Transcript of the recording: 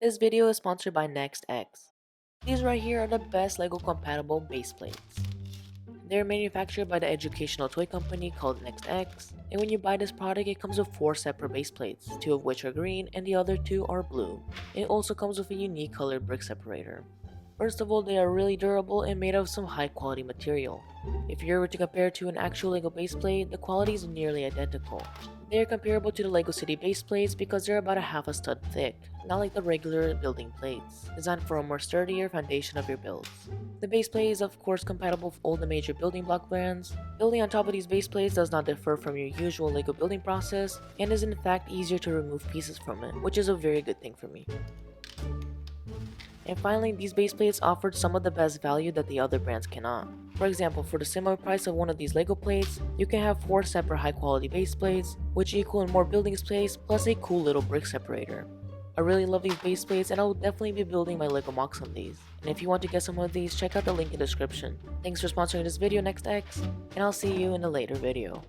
This video is sponsored by NextX. These right here are the best LEGO compatible base plates. They're manufactured by the educational toy company called NextX, and when you buy this product it comes with 4 separate base plates, 2 of which are green and the other 2 are blue. It also comes with a unique colored brick separator. First of all, they are really durable and made of some high quality material. If you were to compare to an actual LEGO base plate, the quality is nearly identical. They are comparable to the LEGO City base plates because they're about a half a stud thick, not like the regular building plates, designed for a more sturdier foundation of your builds. The base plate is of course compatible with all the major building block brands. Building on top of these base plates does not differ from your usual LEGO building process, and is in fact easier to remove pieces from it, which is a very good thing for me. And finally, these base plates offered some of the best value that the other brands cannot. For example, for the similar price of one of these LEGO plates, you can have 4 separate high quality base plates, which equal in more building space plus a cool little brick separator. I really love these base plates and I will definitely be building my LEGO mocs on these. And if you want to get some of these, check out the link in the description. Thanks for sponsoring this video, NextX, and I'll see you in a later video.